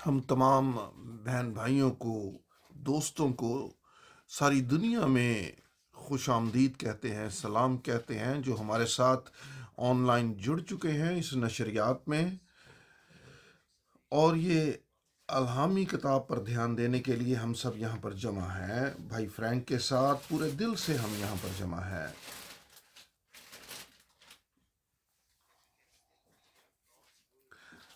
ہم تمام بہن بھائیوں کو، دوستوں کو ساری دنیا میں خوش آمدید کہتے ہیں، سلام کہتے ہیں، جو ہمارے ساتھ آن لائن جڑ چکے ہیں اس نشریات میں، اور یہ الہامی کتاب پر دھیان دینے کے لیے ہم سب یہاں پر جمع ہیں۔ بھائی فرینک کے ساتھ پورے دل سے ہم یہاں پر جمع ہیں،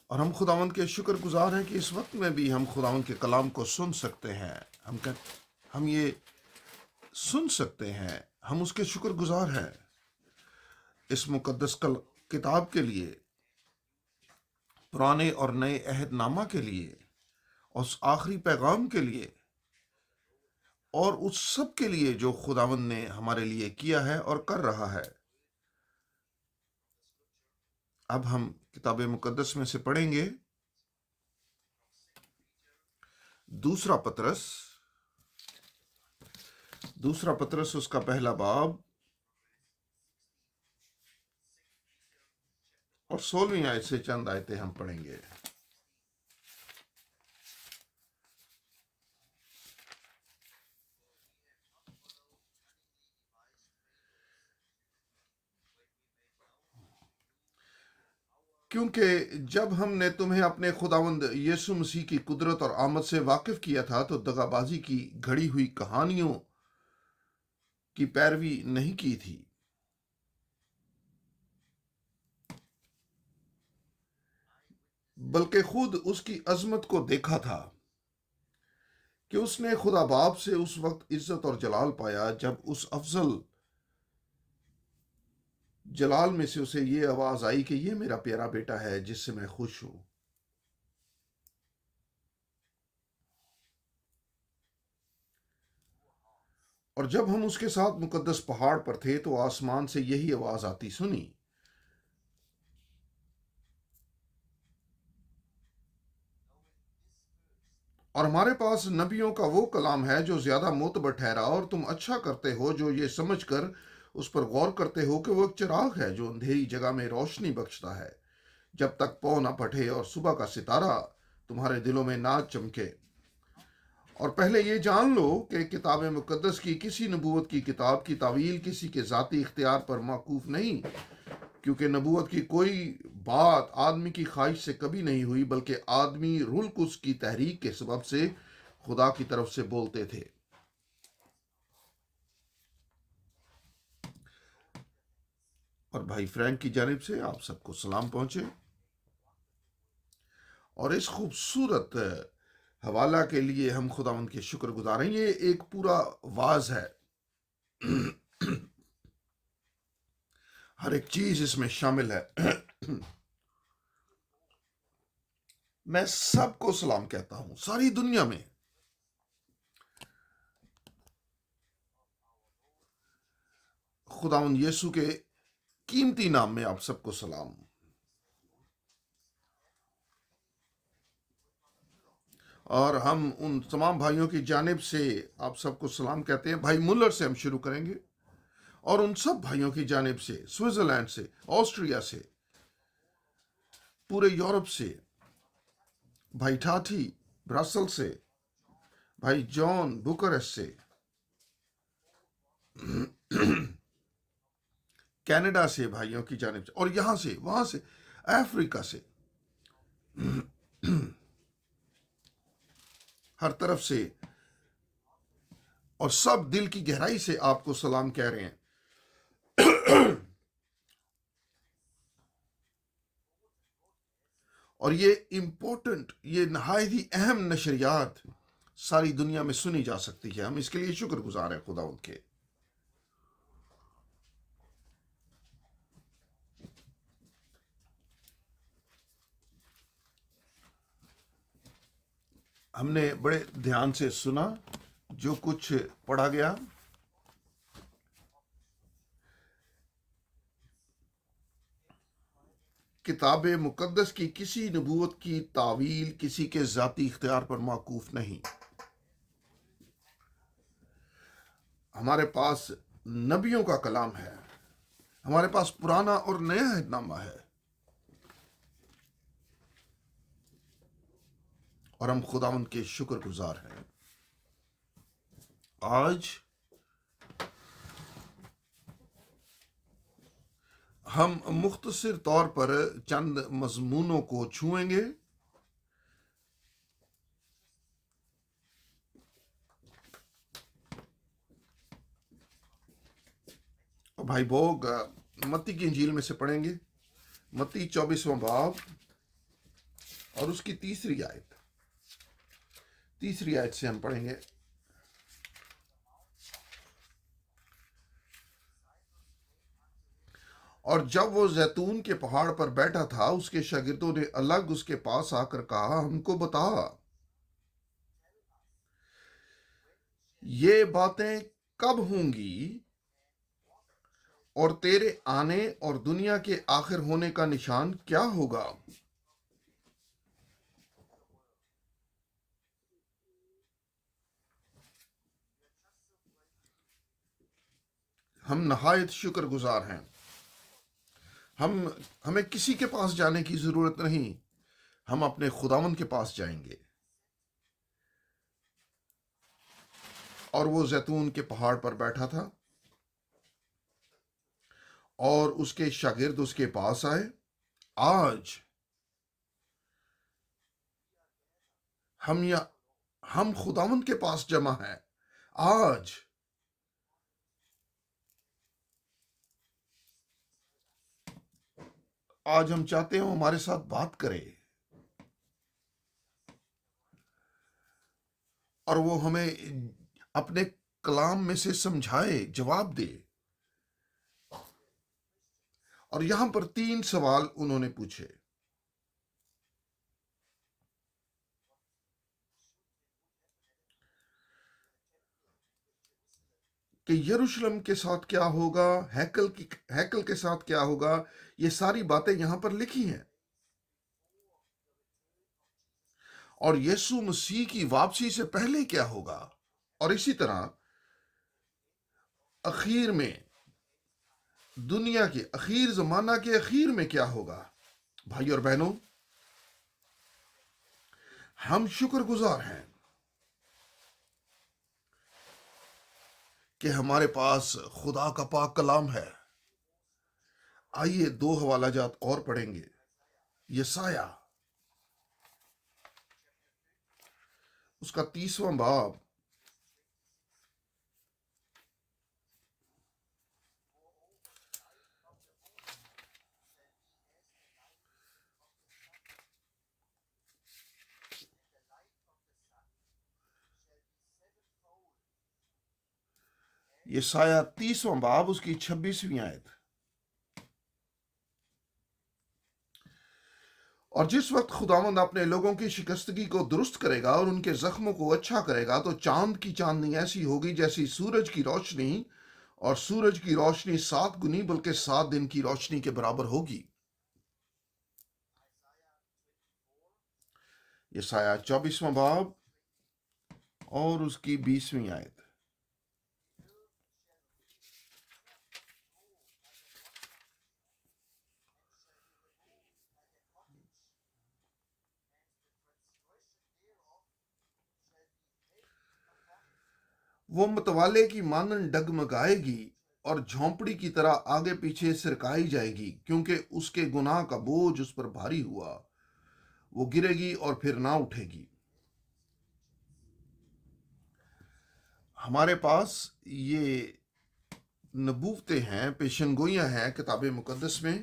اور ہم خداوند کے شکر گزار ہیں کہ اس وقت میں بھی ہم خداوند کے کلام کو سن سکتے ہیں۔ ہم یہ سن سکتے ہیں، ہم اس کے شکر گزار ہیں اس مقدس کتاب کے لیے، پرانے اور نئے عہد نامہ کے لیے، اس آخری پیغام کے لیے، اور اس سب کے لیے جو خداوند نے ہمارے لیے کیا ہے اور کر رہا ہے۔ اب ہم کتاب مقدس میں سے پڑھیں گے دوسرا پترس اس کا پہلا باب اور 16ویں آیت سے چند آیتیں ہم پڑھیں گے۔ کیونکہ جب ہم نے تمہیں اپنے خداوند یسوع مسیح کی قدرت اور آمد سے واقف کیا تھا تو دغا بازی کی گھڑی ہوئی کہانیوں کی پیروی نہیں کی تھی، بلکہ خود اس کی عظمت کو دیکھا تھا کہ اس نے خدا باپ سے اس وقت عزت اور جلال پایا جب اس افضل جلال میں سے اسے یہ آواز آئی کہ یہ میرا پیارا بیٹا ہے جس سے میں خوش ہوں۔ اور جب ہم اس کے ساتھ مقدس پہاڑ پر تھے تو آسمان سے یہی آواز آتی سنی، اور ہمارے پاس نبیوں کا وہ کلام ہے جو زیادہ معتبر ٹھہرا، اور تم اچھا کرتے ہو جو یہ سمجھ کر اس پر غور کرتے ہو کہ وہ ایک چراغ ہے جو اندھیری جگہ میں روشنی بخشتا ہے، جب تک پو نہ پھٹے اور صبح کا ستارہ تمہارے دلوں میں نہ چمکے۔ اور پہلے یہ جان لو کہ کتاب مقدس کی کسی نبوت کی کتاب کی تعویل کسی کے ذاتی اختیار پر موقوف نہیں، کیونکہ نبوت کی کوئی بات آدمی کی خواہش سے کبھی نہیں ہوئی، بلکہ آدمی روح القدس کی تحریک کے سبب سے خدا کی طرف سے بولتے تھے۔ اور بھائی فرینک کی جانب سے آپ سب کو سلام پہنچے، اور اس خوبصورت حوالہ کے لیے ہم خداوند کے شکر گزار ہیں۔ یہ ایک پورا واز ہے، ہر ایک چیز اس میں شامل ہے۔ میں سب کو سلام کہتا ہوں، ساری دنیا میں خداوند یسوع کے قیمتی نام میں آپ سب کو سلام۔ اور ہم ان تمام بھائیوں کی جانب سے آپ سب کو سلام کہتے ہیں۔ بھائی ملر سے ہم شروع کریں گے، اور ان سب بھائیوں کی جانب سے، سوئٹزرلینڈ سے، آسٹریا سے، پورے یورپ سے، بھائی ٹھاٹھی برسل سے، بھائی جان بوکرسٹ سے، کینیڈا سے بھائیوں کی جانب سے، اور یہاں سے، وہاں سے، افریقہ سے، ہر طرف سے، اور سب دل کی گہرائی سے آپ کو سلام کہہ رہے ہیں۔ اور یہ امپورٹنٹ، یہ نہایت ہی اہم نشریات ساری دنیا میں سنی جا سکتی ہے۔ ہم اس کے لیے شکر گزار ہیں خداوند کے۔ ہم نے بڑے دھیان سے سنا جو کچھ پڑھا گیا۔ کتاب مقدس کی کسی نبوت کی تعویل کسی کے ذاتی اختیار پر موقوف نہیں۔ ہمارے پاس نبیوں کا کلام ہے، ہمارے پاس پرانا اور نیا عہد نامہ ہے، اور ہم خداوند کے شکر گزار ہیں۔ آج ہم مختصر طور پر چند مضمونوں کو چھوئیں گے۔ بھائی بوگ متی کی انجیل میں سے پڑھیں گے، متی 24واں باب اور اس کی تیسری آیت سے ہم پڑھیں گے۔ اور جب وہ زیتون کے پہاڑ پر بیٹھا تھا، اس کے شاگردوں نے الگ اس کے پاس آ کر کہا، ہم کو بتا یہ باتیں کب ہوں گی، اور تیرے آنے اور دنیا کے آخر ہونے کا نشان کیا ہوگا؟ ہم نہایت شکر گزار ہیں۔ ہمیں کسی کے پاس جانے کی ضرورت نہیں، ہم اپنے خداوند کے پاس جائیں گے۔ اور وہ زیتون کے پہاڑ پر بیٹھا تھا، اور اس کے شاگرد اس کے پاس آئے۔ آج ہم خداوند کے پاس جمع ہیں۔ آج ہم چاہتے ہیں وہ ہمارے ساتھ بات کرے، اور وہ ہمیں اپنے کلام میں سے سمجھائے، جواب دے۔ اور یہاں پر 3 سوال انہوں نے پوچھے کہ یروشلم کے ساتھ کیا ہوگا، ہیکل کے ساتھ کیا ہوگا۔ یہ ساری باتیں یہاں پر لکھی ہیں۔ اور یسوع مسیح کی واپسی سے پہلے کیا ہوگا، اور اسی طرح اخیر میں، دنیا کے اخیر، زمانہ کے اخیر میں کیا ہوگا۔ بھائی اور بہنوں، ہم شکر گزار ہیں کہ ہمارے پاس خدا کا پاک کلام ہے۔ آئیے 2 حوالہ جات اور پڑھیں گے۔ یسایہ اس کا 30واں باب یسایہ 30واں باب اس کی 26ویں آیت۔ اور جس وقت خداوند اپنے لوگوں کی شکستگی کو درست کرے گا اور ان کے زخموں کو اچھا کرے گا، تو چاند کی چاندنی ایسی ہوگی جیسی سورج کی روشنی، اور سورج کی روشنی 7 گنی بلکہ 7 دن کی روشنی کے برابر ہوگی۔ یسایہ 24واں باب اور اس کی 20ویں آیت۔ وہ متوالے کی مانند ڈگمگائے گی، اور جھونپڑی کی طرح آگے پیچھے سرکائی جائے گی، کیونکہ اس کے گناہ کا بوجھ اس پر بھاری ہوا۔ وہ گرے گی اور پھر نہ اٹھے گی۔ ہمارے پاس یہ نبوتیں ہیں، پیشن گوئیاں ہیں کتاب مقدس میں۔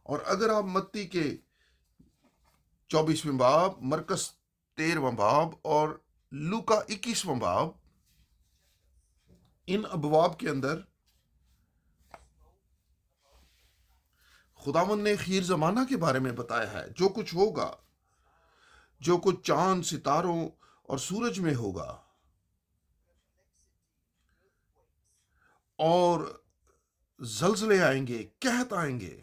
اور اگر آپ متی کے 24ویں باب، مرکز 13واں باب اور لوکا 21واں باب، ان ابواب کے اندر خداوند نے خیر زمانہ کے بارے میں بتایا ہے، جو کچھ ہوگا، جو کچھ چاند، ستاروں اور سورج میں ہوگا، اور زلزلے آئیں گے، قحط آئیں گے۔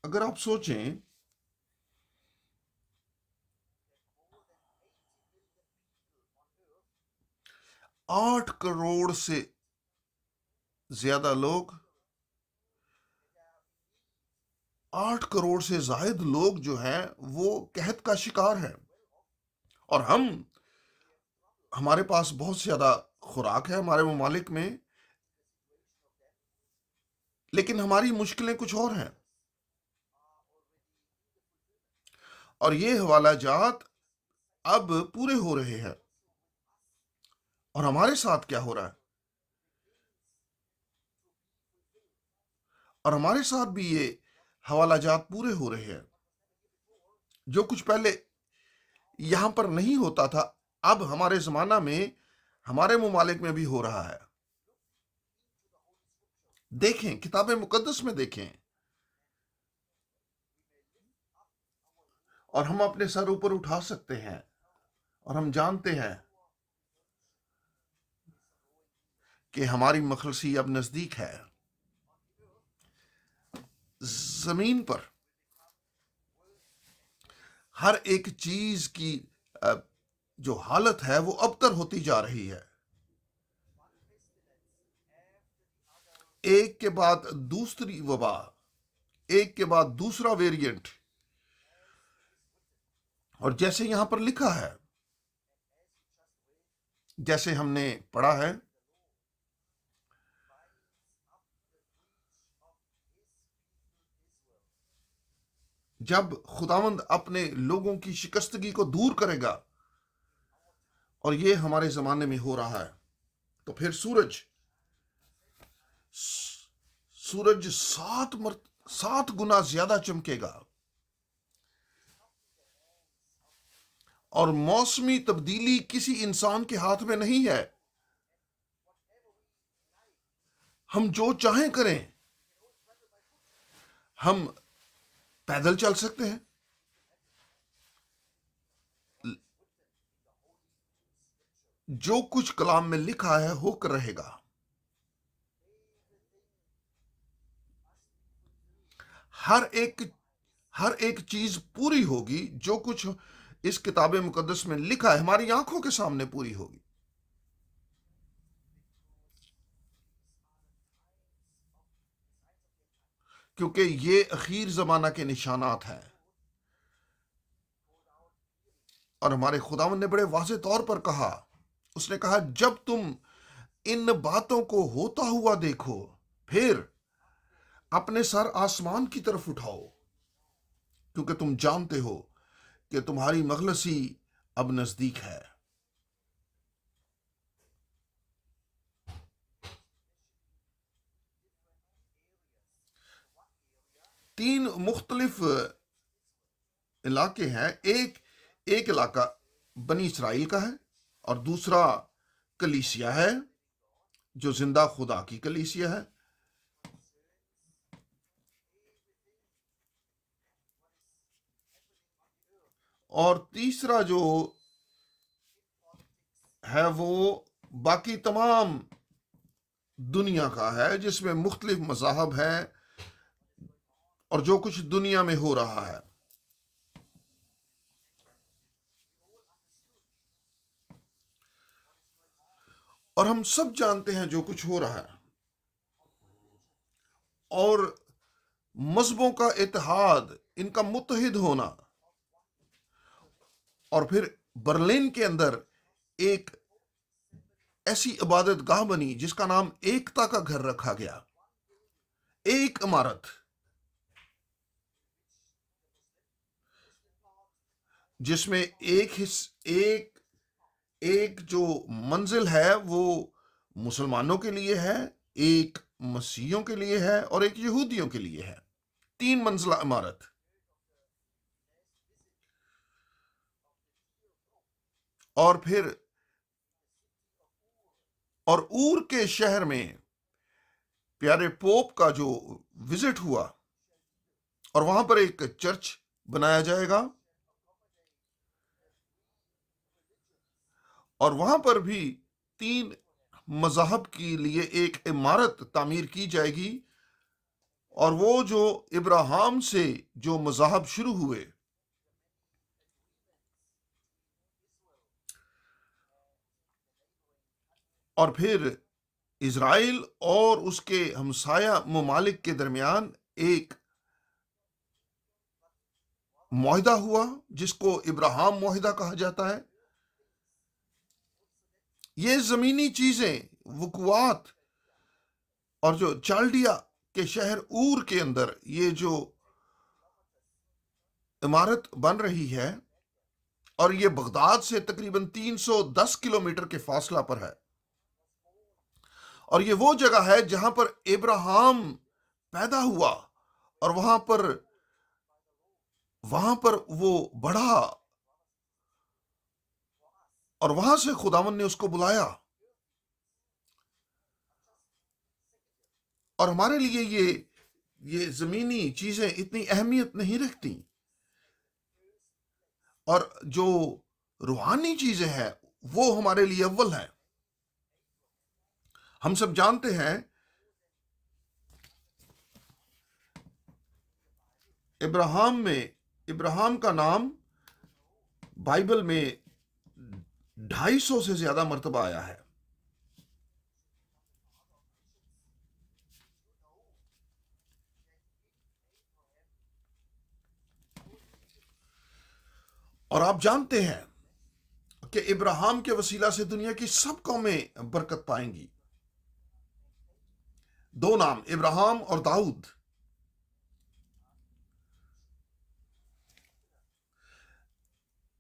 اگر آپ سوچیں، 8 کروڑ سے زیادہ لوگ 8 کروڑ سے زائد لوگ جو ہیں وہ قحط کا شکار ہیں، اور ہمارے پاس بہت زیادہ خوراک ہے ہمارے ممالک میں، لیکن ہماری مشکلیں کچھ اور ہیں۔ اور یہ حوالہ جات اب پورے ہو رہے ہیں، اور ہمارے ساتھ کیا ہو رہا ہے؟ اور ہمارے ساتھ بھی یہ حوالہ جات پورے ہو رہے ہیں۔ جو کچھ پہلے یہاں پر نہیں ہوتا تھا، اب ہمارے زمانہ میں ہمارے ممالک میں بھی ہو رہا ہے۔ دیکھیں، کتاب مقدس میں دیکھیں، اور ہم اپنے سر اوپر اٹھا سکتے ہیں، اور ہم جانتے ہیں کہ ہماری مخلصی اب نزدیک ہے۔ زمین پر ہر ایک چیز کی جو حالت ہے وہ ابتر ہوتی جا رہی ہے، ایک کے بعد دوسری وبا، ایک کے بعد دوسرا ویریئنٹ۔ اور جیسے یہاں پر لکھا ہے، جیسے ہم نے پڑھا ہے، جب خداوند اپنے لوگوں کی شکستگی کو دور کرے گا، اور یہ ہمارے زمانے میں ہو رہا ہے، تو پھر سورج 7 گنا زیادہ چمکے گا، اور موسمی تبدیلی کسی انسان کے ہاتھ میں نہیں ہے۔ ہم جو چاہیں کریں، ہم پیدل چل سکتے ہیں، جو کچھ کلام میں لکھا ہے ہو کر رہے گا۔ ہر ایک ہر ایک چیز پوری ہوگی، جو کچھ اس کتاب مقدس میں لکھا ہے ہماری آنکھوں کے سامنے پوری ہوگی۔ کیونکہ یہ اخیر زمانہ کے نشانات ہیں، اور ہمارے خداوند نے بڑے واضح طور پر کہا، اس نے کہا جب تم ان باتوں کو ہوتا ہوا دیکھو، پھر اپنے سر آسمان کی طرف اٹھاؤ، کیونکہ تم جانتے ہو کہ تمہاری مخلصی اب نزدیک ہے۔ 3 مختلف علاقے ہیں۔ ایک علاقہ بنی اسرائیل کا ہے، اور دوسرا کلیسیا ہے، جو زندہ خدا کی کلیسیا ہے، اور تیسرا جو ہے وہ باقی تمام دنیا کا ہے، جس میں مختلف مذاہب ہیں، اور جو کچھ دنیا میں ہو رہا ہے۔ اور ہم سب جانتے ہیں جو کچھ ہو رہا ہے، اور مذہبوں کا اتحاد، ان کا متحد ہونا، اور پھر برلن کے اندر ایک ایسی عبادت گاہ بنی جس کا نام ایکتا کا گھر رکھا گیا۔ ایک عمارت جس میں ایک جو منزل ہے وہ مسلمانوں کے لیے ہے، ایک مسیحیوں کے لیے ہے، اور ایک یہودیوں کے لیے ہے۔ 3 منزلہ عمارت۔ اور پھر اور کے شہر میں پیارے پوپ کا جو وزٹ ہوا، اور وہاں پر ایک چرچ بنایا جائے گا، اور وہاں پر بھی 3 مذاہب کے لیے ایک عمارت تعمیر کی جائے گی۔ اور وہ جو ابراہیم سے جو مذاہب شروع ہوئے، اور پھر اسرائیل اور اس کے ہمسایہ ممالک کے درمیان ایک معاہدہ ہوا جس کو ابراہام معاہدہ کہا جاتا ہے. یہ زمینی چیزیں، وقوعات، اور جو چالڈیا کے شہر اور کے اندر یہ جو عمارت بن رہی ہے، اور یہ بغداد سے تقریباً 310 کلومیٹر کے فاصلہ پر ہے، اور یہ وہ جگہ ہے جہاں پر ابراہام پیدا ہوا، اور وہاں پر وہ بڑھا، اور وہاں سے خداوند نے اس کو بلایا. اور ہمارے لیے یہ زمینی چیزیں اتنی اہمیت نہیں رکھتی، اور جو روحانی چیزیں ہیں وہ ہمارے لیے اول ہیں. ہم سب جانتے ہیں ابراہم کا نام بائبل میں 250 سے زیادہ مرتبہ آیا ہے. اور آپ جانتے ہیں کہ ابراہم کے وسیلہ سے دنیا کی سب قومیں برکت پائیں گی. دو نام، ابراہم اور داؤد.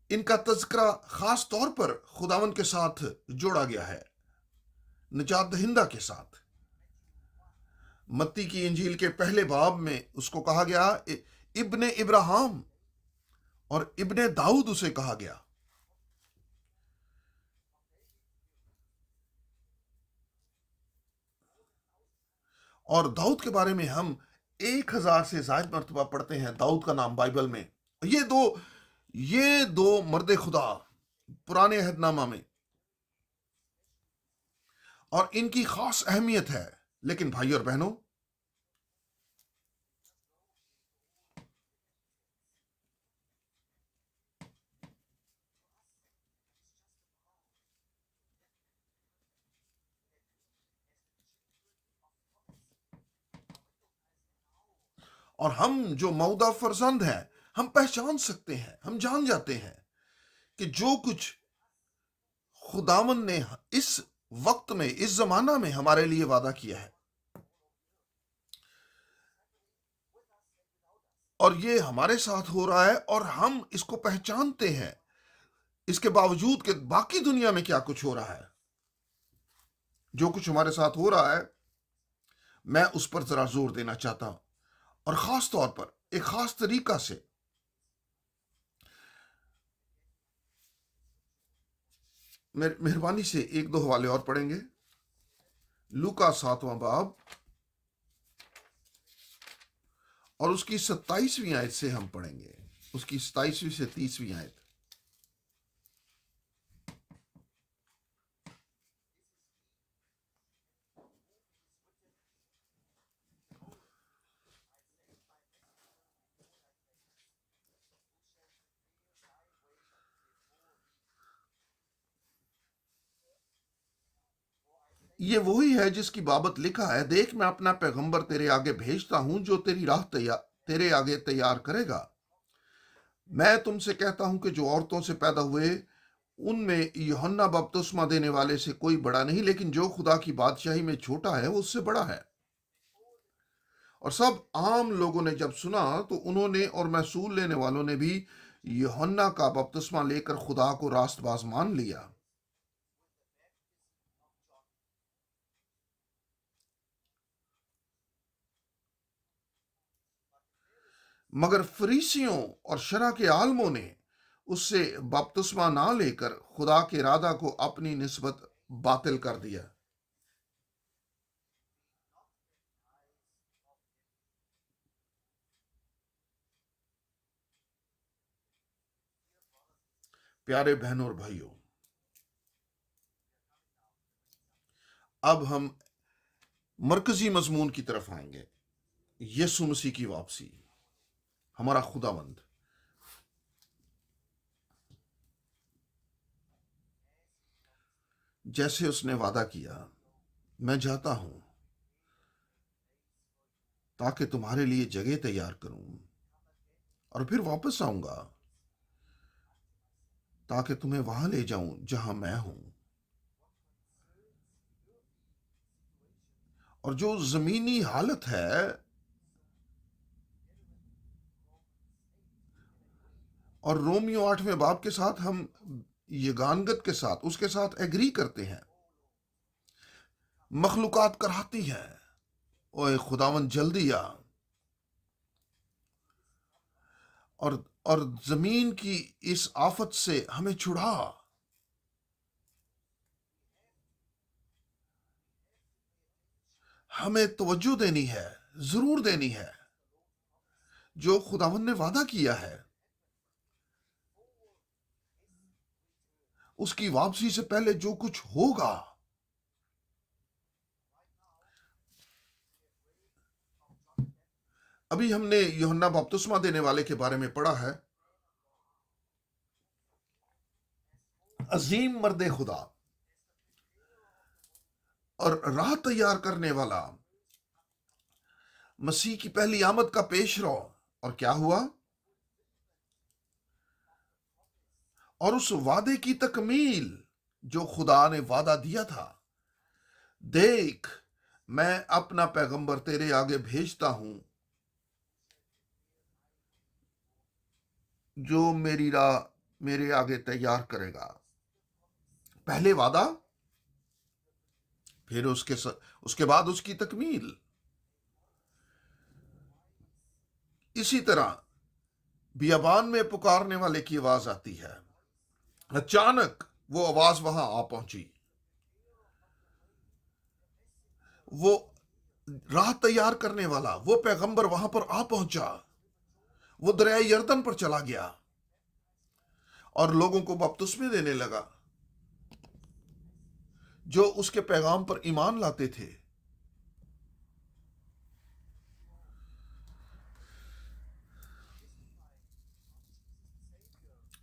ان کا تذکرہ خاص طور پر خداوند کے ساتھ جوڑا گیا ہے، نجات دہندہ کے ساتھ. متی کی انجیل کے پہلے باب میں اس کو کہا گیا ابن ابراہم، اور ابن داؤد اسے کہا گیا. اور داؤد کے بارے میں ہم 1000 سے زائد مرتبہ پڑھتے ہیں داؤد کا نام بائبل میں. یہ دو مرد خدا پرانے عہد نامہ میں، اور ان کی خاص اہمیت ہے. لیکن بھائی اور بہنوں، اور ہم جو مودہ فرزند ہیں، ہم پہچان سکتے ہیں، ہم جان جاتے ہیں کہ جو کچھ خداوند نے اس وقت میں، اس زمانہ میں ہمارے لیے وعدہ کیا ہے، اور یہ ہمارے ساتھ ہو رہا ہے، اور ہم اس کو پہچانتے ہیں، اس کے باوجود کہ باقی دنیا میں کیا کچھ ہو رہا ہے. جو کچھ ہمارے ساتھ ہو رہا ہے، میں اس پر ذرا زور دینا چاہتا ہوں، اور خاص طور پر ایک خاص طریقہ سے. مہربانی سے ایک دو حوالے اور پڑھیں گے. لوکا 7واں باب اور اس کی 27ویں آیت سے ہم پڑھیں گے، اس کی 27ویں سے 30ویں آیت. یہ وہی ہے جس کی بابت لکھا ہے، دیکھ میں اپنا پیغمبر تیرے آگے بھیجتا ہوں جو تیری راہ تیرے آگے تیار کرے گا. میں تم سے کہتا ہوں کہ جو عورتوں سے پیدا ہوئے ان میں یوحنا بپتسمہ دینے والے سے کوئی بڑا نہیں، لیکن جو خدا کی بادشاہی میں چھوٹا ہے وہ اس سے بڑا ہے. اور سب عام لوگوں نے جب سنا تو انہوں نے اور محصول لینے والوں نے بھی یوحنا کا بپتسمہ لے کر خدا کو راست باز مان لیا. مگر فریسیوں اور شرع کے عالموں نے اس سے بپتسمہ نہ لے کر خدا کے ارادہ کو اپنی نسبت باطل کر دیا. پیارے بہنوں اور بھائیوں، اب ہم مرکزی مضمون کی طرف آئیں گے. یسوع مسیح کی واپسی. ہمارا خداوند جیسے اس نے وعدہ کیا، میں جاتا ہوں تاکہ تمہارے لیے جگہ تیار کروں. اور پھر واپس آؤں گا تاکہ تمہیں وہاں لے جاؤں جہاں میں ہوں۔ اور جو زمینی حالت ہے، اور رومیو 8ویں باب کے ساتھ ہم یگانگت کے ساتھ اس کے ساتھ ایگری کرتے ہیں، مخلوقات کراتی ہیں، اوے خداون جلدی آ، اور اور زمین کی اس آفت سے ہمیں چھڑا۔ ہمیں توجہ دینی ہے، ضرور دینی ہے، جو خداون نے وعدہ کیا ہے اس کی واپسی سے پہلے جو کچھ ہوگا۔ ابھی ہم نے یوحنا بپتسمہ دینے والے کے بارے میں پڑھا ہے، عظیم مرد خدا اور راہ تیار کرنے والا، مسیح کی پہلی آمد کا پیش رو۔ اور کیا ہوا؟ اور اس وعدے کی تکمیل جو خدا نے وعدہ دیا تھا، دیکھ میں اپنا پیغمبر تیرے آگے بھیجتا ہوں جو میری راہ میرے آگے تیار کرے گا۔ پہلے وعدہ، پھر اس کے بعد اس کی تکمیل۔ اسی طرح بیابان میں پکارنے والے کی آواز آتی ہے، اچانک وہ آواز وہاں آ پہنچی، وہ راہ تیار کرنے والا، وہ پیغمبر وہاں پر آ پہنچا، وہ دریائے یردن پر چلا گیا اور لوگوں کو بپتسمے دینے لگا جو اس کے پیغام پر ایمان لاتے تھے۔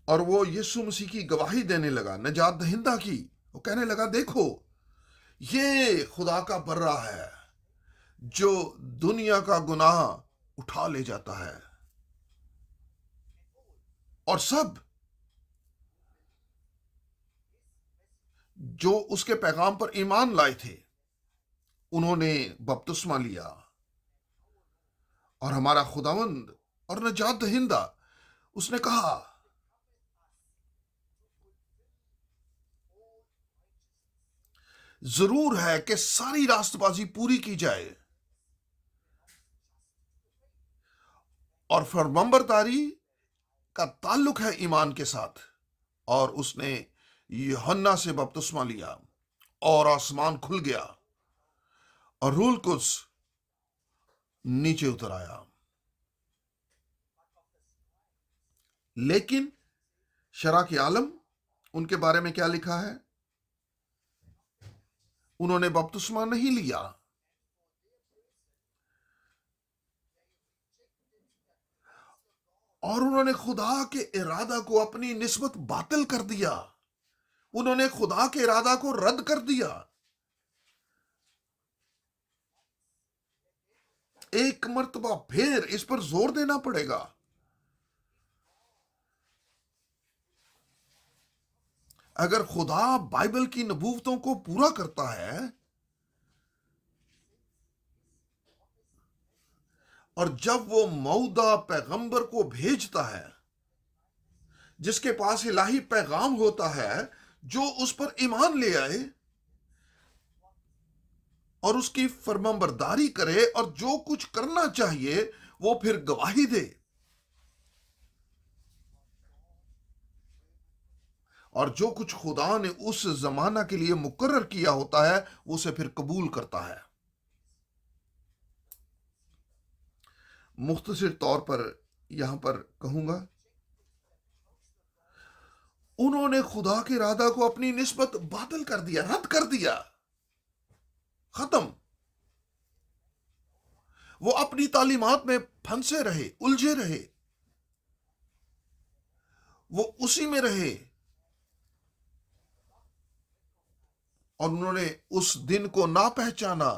اور وہ یسوع مسیح کی گواہی دینے لگا، نجات دہندہ کی۔ وہ کہنے لگا، دیکھو یہ خدا کا برہ ہے جو دنیا کا گناہ اٹھا لے جاتا ہے۔ اور سب جو اس کے پیغام پر ایمان لائے تھے انہوں نے بپتسمہ لیا، اور ہمارا خداوند اور نجات دہندہ اس نے کہا، ضرور ہے کہ ساری راست بازی پوری کی جائے اور فرمانبرداری کا تعلق ہے ایمان کے ساتھ۔ اور اس نے یوحنا سے بپتسمہ لیا اور آسمان کھل گیا اور روح القدس نیچے اتر آیا۔ لیکن شرح کے عالم، ان کے بارے میں کیا لکھا ہے؟ انہوں نے بپتسمہ نہیں لیا، اور انہوں نے خدا کے ارادہ کو اپنی نسبت باطل کر دیا، انہوں نے خدا کے ارادہ کو رد کر دیا۔ ایک مرتبہ پھر اس پر زور دینا پڑے گا، اگر خدا بائبل کی نبوتوں کو پورا کرتا ہے اور جب وہ موعودہ پیغمبر کو بھیجتا ہے جس کے پاس الہی پیغام ہوتا ہے، جو اس پر ایمان لے آئے اور اس کی فرمانبرداری کرے اور جو کچھ کرنا چاہیے وہ پھر گواہی دے، اور جو کچھ خدا نے اس زمانہ کے لیے مقرر کیا ہوتا ہے وہ اسے پھر قبول کرتا ہے۔ مختصر طور پر یہاں پر کہوں گا، انہوں نے خدا کے ارادہ کو اپنی نسبت باطل کر دیا، رد کر دیا، ختم۔ وہ اپنی تعلیمات میں پھنسے رہے، الجھے رہے، وہ اسی میں رہے، اور انہوں نے اس دن کو نہ پہچانا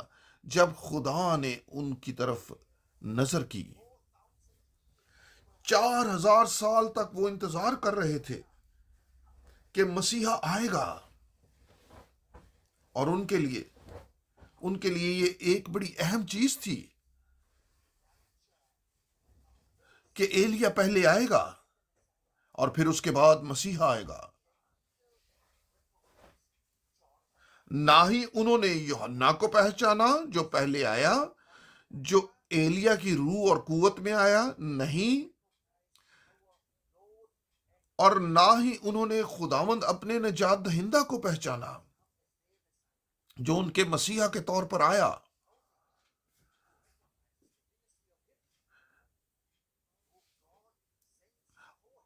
جب خدا نے ان کی طرف نظر کی۔ 4000 سال تک وہ انتظار کر رہے تھے کہ مسیحا آئے گا، اور ان کے لیے یہ ایک بڑی اہم چیز تھی کہ ایلیا پہلے آئے گا اور پھر اس کے بعد مسیحا آئے گا۔ نہ ہی انہوں نے یوحنا کو پہچانا جو پہلے آیا، جو ایلیا کی روح اور قوت میں آیا، نہیں، اور نہ ہی انہوں نے خداوند اپنے نجات دہندہ کو پہچانا جو ان کے مسیحا کے طور پر آیا۔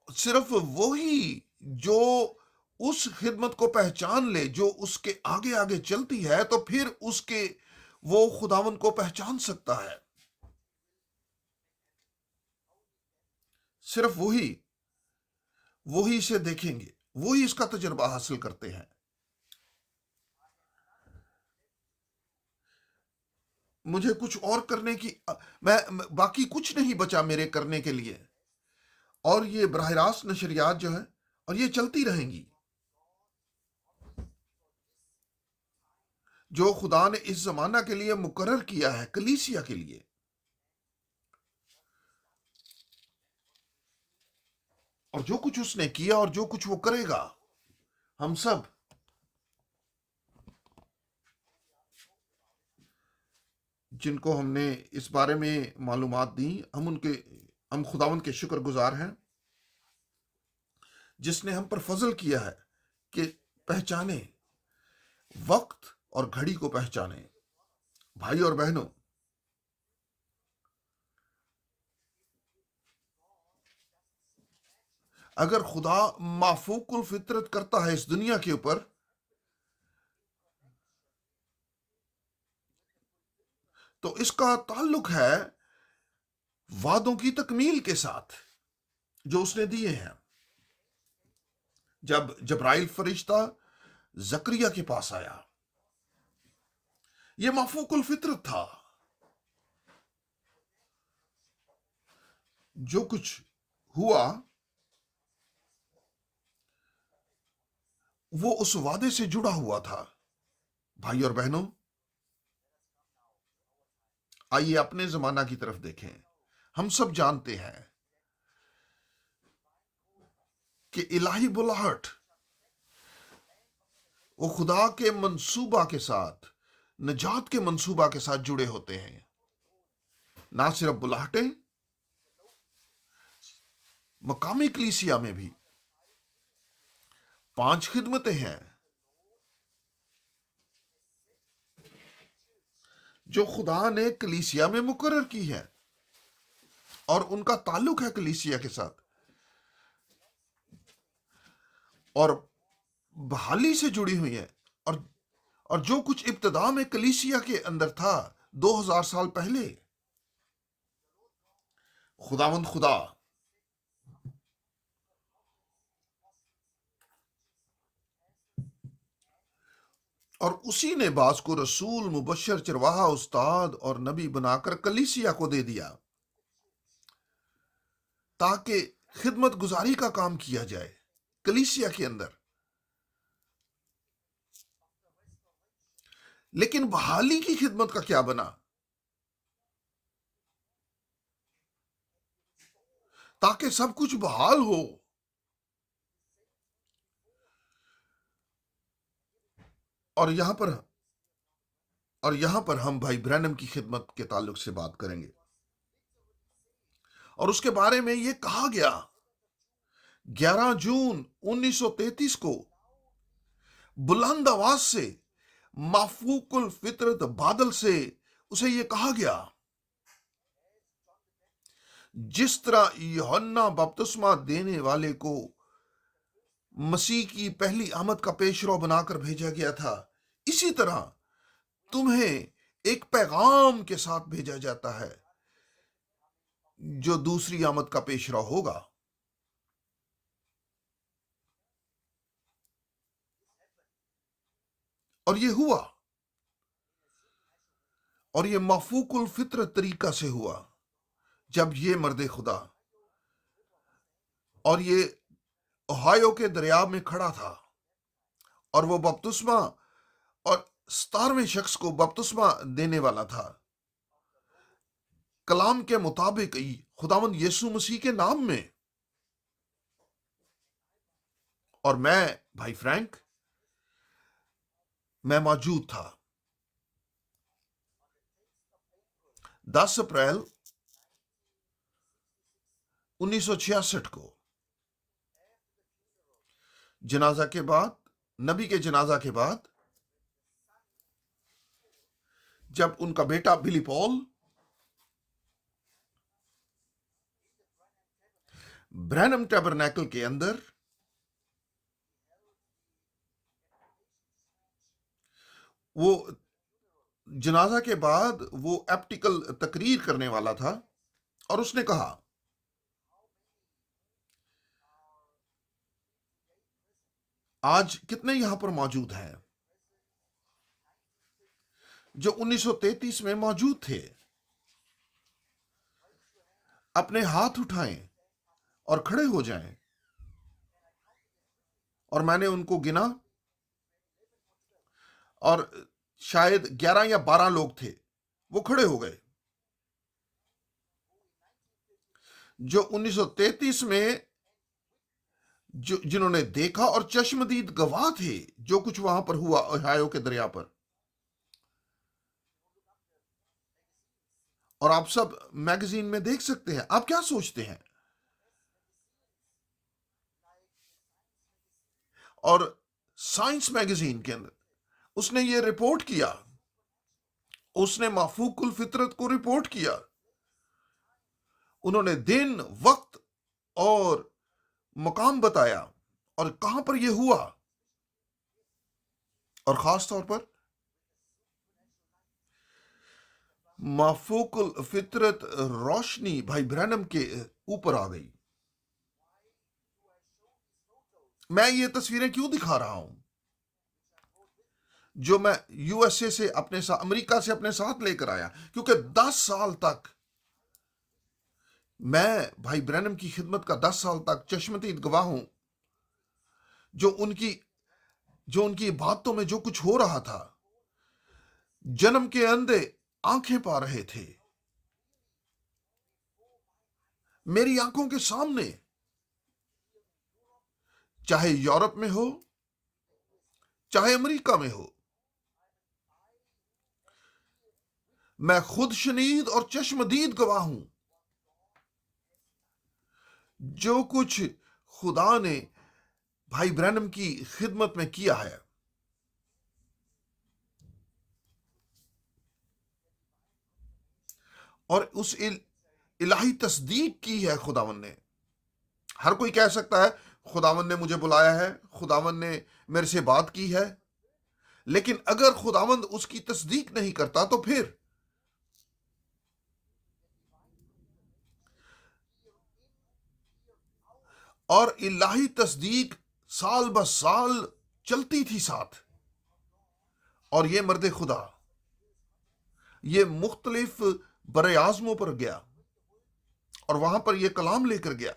صرف وہی جو اس خدمت کو پہچان لے، جو اس کے آگے آگے چلتی ہے، تو پھر وہ خداوند کو پہچان سکتا ہے۔ صرف وہی اسے دیکھیں گے، وہی اس کا تجربہ حاصل کرتے ہیں۔ مجھے کچھ اور کرنے کی میں باقی کچھ نہیں بچا میرے کرنے کے لیے، اور یہ براہ راست نشریات جو ہے، اور یہ چلتی رہیں گی، جو خدا نے اس زمانہ کے لیے مقرر کیا ہے، کلیسیا کے لیے۔ اور جو کچھ اس نے کیا اور جو کچھ وہ کرے گا، ہم سب جن کو ہم نے اس بارے میں معلومات دی، ہم خداوند کے شکر گزار ہیں جس نے ہم پر فضل کیا ہے کہ پہچانے، وقت اور گھڑی کو پہچانے۔ بھائی اور بہنوں، اگر خدا مافوق الفطرت کرتا ہے اس دنیا کے اوپر، تو اس کا تعلق ہے وعدوں کی تکمیل کے ساتھ جو اس نے دیے ہیں۔ جب جبرائیل فرشتہ زکریا کے پاس آیا، یہ مافوق الفطرت تھا۔ جو کچھ ہوا وہ اس وعدے سے جڑا ہوا تھا۔ بھائی اور بہنوں، آئیے اپنے زمانہ کی طرف دیکھیں۔ ہم سب جانتے ہیں کہ الہی بلاہٹ وہ خدا کے منصوبہ کے ساتھ، نجات کے منصوبہ کے ساتھ جڑے ہوتے ہیں۔ نہ صرف بلاہٹیں، مقامی کلیسیا میں بھی 5 خدمتیں ہیں جو خدا نے کلیسیا میں مقرر کی ہے، اور ان کا تعلق ہے کلیسیا کے ساتھ، اور بحالی سے جڑی ہوئی ہیں۔ اور جو کچھ ابتدا میں کلیسیا کے اندر تھا 2000 سال پہلے، خداوند خدا اور اسی نے بعض کو رسول، مبشر، چرواہا، استاد اور نبی بنا کر کلیسیا کو دے دیا تاکہ خدمت گزاری کا کام کیا جائے کلیسیا کے اندر۔ لیکن بحالی کی خدمت کا کیا بنا؟ تاکہ سب کچھ بحال ہو۔ اور یہاں پر ہم بھائی برینم کی خدمت کے تعلق سے بات کریں گے، اور اس کے بارے میں یہ کہا گیا 11 جون 1933 کو بلند آواز سے مافوق الفطرت بادل سے اسے یہ کہا گیا، جس طرح یوحنا بپتسمہ دینے والے کو مسیح کی پہلی آمد کا پیشرو بنا کر بھیجا گیا تھا، اسی طرح تمہیں ایک پیغام کے ساتھ بھیجا جاتا ہے جو دوسری آمد کا پیشرو ہوگا۔ اور یہ ہوا، اور یہ مافوق الفطرت طریقہ سے ہوا، جب یہ مرد خدا اور یہ اوہایو کے دریا میں کھڑا تھا، اور وہ بپتسمہ اور 17ویں شخص کو بپتسمہ دینے والا تھا، کلام کے مطابق خداوند یسوع مسیح کے نام میں۔ اور میں، بھائی فرینک، میں موجود تھا 10 اپریل 1966 کو، جنازہ کے بعد، نبی کے جنازہ کے بعد، جب ان کا بیٹا بلی پال برینم ٹیبرنیکل کے اندر وہ جنازہ کے بعد وہ ایپٹیکل تقریر کرنے والا تھا، اور اس نے کہا، آج کتنے یہاں پر موجود ہیں جو 1933 میں موجود تھے؟ اپنے ہاتھ اٹھائیں اور کھڑے ہو جائیں۔ اور میں نے ان کو گنا، اور شاید 11 یا 12 لوگ تھے، وہ کھڑے ہو گئے، جو 1933 میں جنہوں نے دیکھا اور چشمدید گواہ تھے جو کچھ وہاں پر ہوا اوہایو کے دریا پر۔ اور آپ سب میگزین میں دیکھ سکتے ہیں۔ آپ کیا سوچتے ہیں؟ اور سائنس میگزین کے اندر اس نے یہ رپورٹ کیا، اس نے مافوق الفطرت کو رپورٹ کیا، انہوں نے دن، وقت اور مقام بتایا، اور کہاں پر یہ ہوا، اور خاص طور پر مافوق الفطرت روشنی بھائی برینم کے اوپر آ گئی۔ میں یہ تصویریں کیوں دکھا رہا ہوں جو میں یو ایس اے سے اپنے ساتھ، امریکہ سے اپنے ساتھ لے کر آیا؟ کیونکہ 10 سال تک میں بھائی برینم کی خدمت کا 10 سال تک چشمدید گواہ ہوں، جو ان کی باتوں میں جو کچھ ہو رہا تھا، جنم کے اندھے آنکھیں پا رہے تھے میری آنکھوں کے سامنے، چاہے یورپ میں ہو، چاہے امریکہ میں ہو۔ میں خود شنید اور چشمدید گواہ ہوں جو کچھ خدا نے بھائی برینم کی خدمت میں کیا ہے۔ اور اس الہی تصدیق کی ہے خداوند نے۔ ہر کوئی کہہ سکتا ہے خداوند نے مجھے بلایا ہے، خداوند نے میرے سے بات کی ہے، لیکن اگر خداوند اس کی تصدیق نہیں کرتا تو پھر اور الہی تصدیق سال بہ سال چلتی تھی ساتھ، اور یہ مرد خدا یہ مختلف بر اعظموں پر گیا اور وہاں پر یہ کلام لے کر گیا،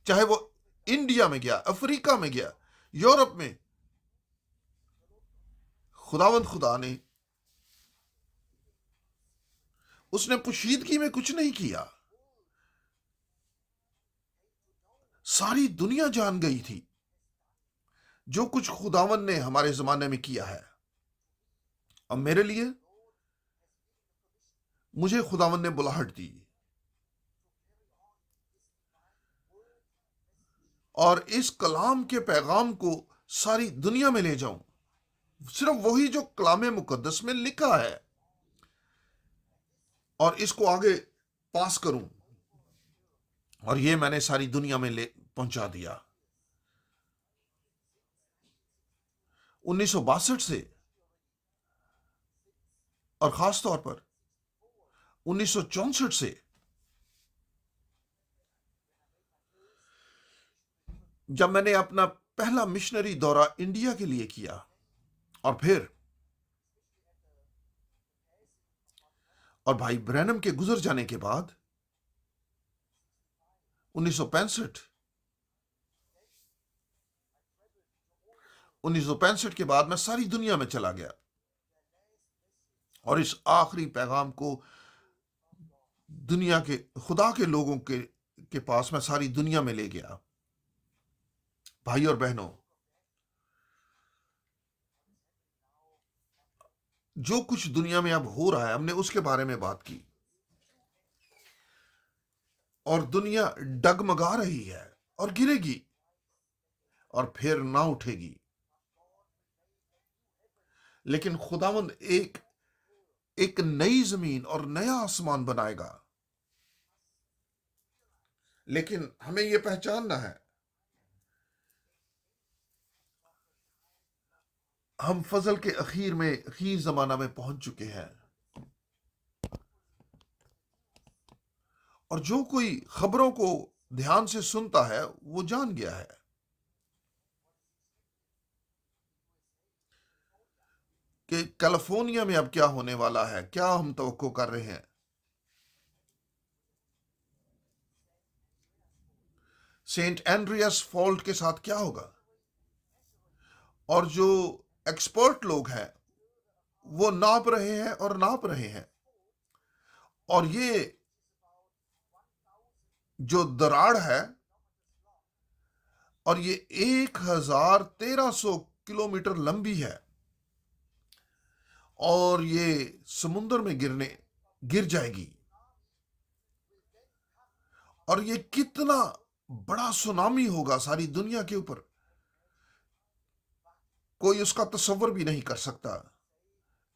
چاہے وہ انڈیا میں گیا، افریقہ میں گیا، یورپ میں۔ خداوند خدا نے اس نے پوشیدگی میں کچھ نہیں کیا، ساری دنیا جان گئی تھی جو کچھ خداوند نے ہمارے زمانے میں کیا ہے۔ اور میرے لیے، مجھے خداوند نے بلاہٹ دی، اور اس کلام کے پیغام کو ساری دنیا میں لے جاؤں، صرف وہی جو کلام مقدس میں لکھا ہے، اور اس کو آگے پاس کروں، اور یہ میں نے ساری دنیا میں لے پہنچا دیا۔ 1962 سے، اور خاص طور پر 1964 سے، جب میں نے اپنا پہلا مشنری دورہ انڈیا کے لیے کیا، اور پھر اور بھائی برینم کے گزر جانے کے بعد 1965 1965 کے بعد میں ساری دنیا میں چلا گیا اور اس آخری پیغام کو دنیا کے خدا کے لوگوں کے پاس میں ساری دنیا میں لے گیا۔ بھائی اور بہنوں، جو کچھ دنیا میں اب ہو رہا ہے، ہم نے اس کے بارے میں بات کی، اور دنیا ڈگمگا رہی ہے اور گرے گی اور پھر نہ اٹھے گی، لیکن خداوند ایک نئی زمین اور نیا آسمان بنائے گا۔ لیکن ہمیں یہ پہچاننا ہے، ہم فضل کے اخیر زمانہ میں پہنچ چکے ہیں، اور جو کوئی خبروں کو دھیان سے سنتا ہے وہ جان گیا ہے کہ کیلیفورنیا میں اب کیا ہونے والا ہے، کیا ہم توقع کر رہے ہیں۔ سینٹ اینڈریاس فالٹ کے ساتھ کیا ہوگا، اور جو ایکسپرٹ لوگ ہیں وہ ناپ رہے ہیں اور ناپ رہے ہیں، اور یہ جو دراڑ ہے، اور یہ 1300 کلومیٹر لمبی ہے، اور یہ سمندر میں گر جائے گی، اور یہ کتنا بڑا سونامی ہوگا ساری دنیا کے اوپر، کوئی اس کا تصور بھی نہیں کر سکتا۔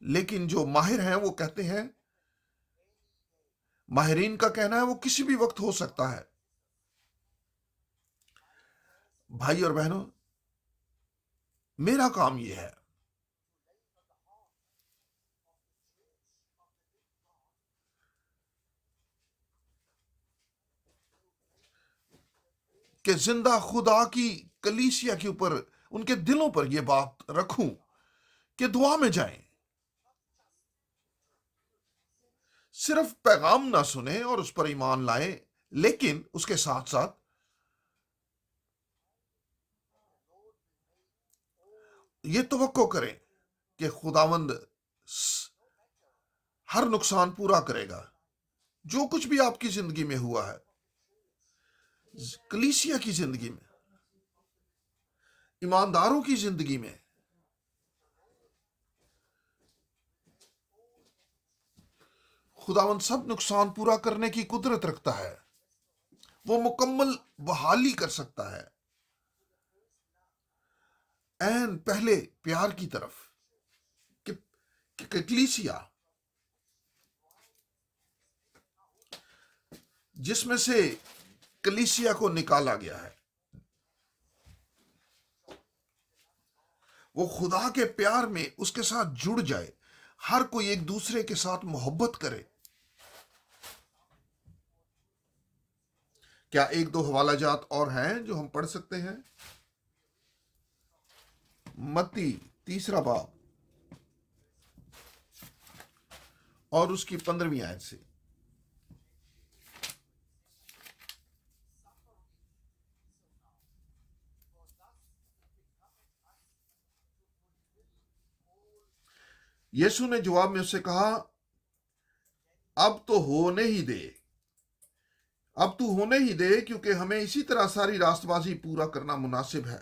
لیکن جو ماہر ہیں وہ کہتے ہیں، ماہرین کا کہنا ہے وہ کسی بھی وقت ہو سکتا ہے۔ بھائی اور بہنوں، میرا کام یہ ہے کہ زندہ خدا کی کلیسیا کے اوپر، ان کے دلوں پر یہ بات رکھوں کہ دعا میں جائیں، صرف پیغام نہ سنیں اور اس پر ایمان لائیں، لیکن اس کے ساتھ ساتھ یہ توقع کریں کہ خداوند ہر نقصان پورا کرے گا، جو کچھ بھی آپ کی زندگی میں ہوا ہے، کلیسیا کی زندگی میں، ایمانداروں کی زندگی میں، خداوند سب نقصان پورا کرنے کی قدرت رکھتا ہے، وہ مکمل بحالی کر سکتا ہے، این پہلے پیار کی طرف، کہ کلیسیا جس میں سے کلیسیا کو نکالا گیا ہے، وہ خدا کے پیار میں اس کے ساتھ جڑ جائے، ہر کوئی ایک دوسرے کے ساتھ محبت کرے۔ کیا ایک دو حوالہ جات اور ہیں جو ہم پڑھ سکتے ہیں؟ متی 3 باب اور اس کی 15 آیت سے۔ یسوع نے جواب میں اس سے کہا، اب تو ہونے ہی دے، کیونکہ ہمیں اسی طرح ساری راست بازی پورا کرنا مناسب ہے۔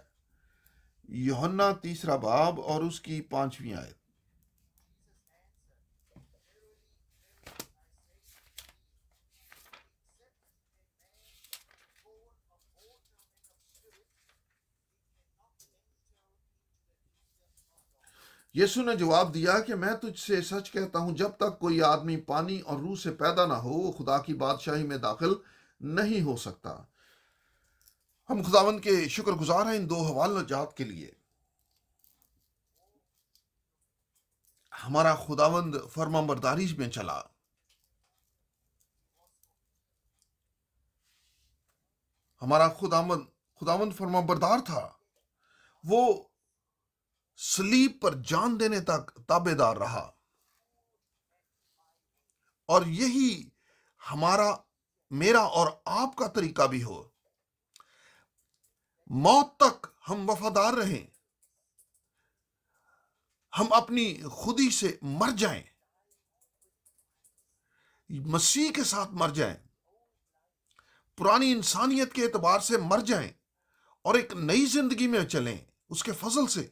یوحنا 3 باب اور اس کی 5 آیت۔ یسوع نے جواب دیا کہ میں تجھ سے سچ کہتا ہوں، جب تک کوئی آدمی پانی اور روح سے پیدا نہ ہو وہ خدا کی بادشاہی میں داخل نہیں ہو سکتا۔ ہم خداوند کے شکر گزار ہیں ان 2 حوالہ جات کے لیے۔ ہمارا خداوند فرمان برداری میں چلا، ہمارا خداوند فرمان بردار تھا، وہ صلیب پر جان دینے تک تابع دار رہا، اور یہی میرا اور آپ کا طریقہ بھی ہو، موت تک ہم وفادار رہیں، ہم اپنی خودی سے مر جائیں، مسیح کے ساتھ مر جائیں، پرانی انسانیت کے اعتبار سے مر جائیں اور ایک نئی زندگی میں چلیں اس کے فضل سے،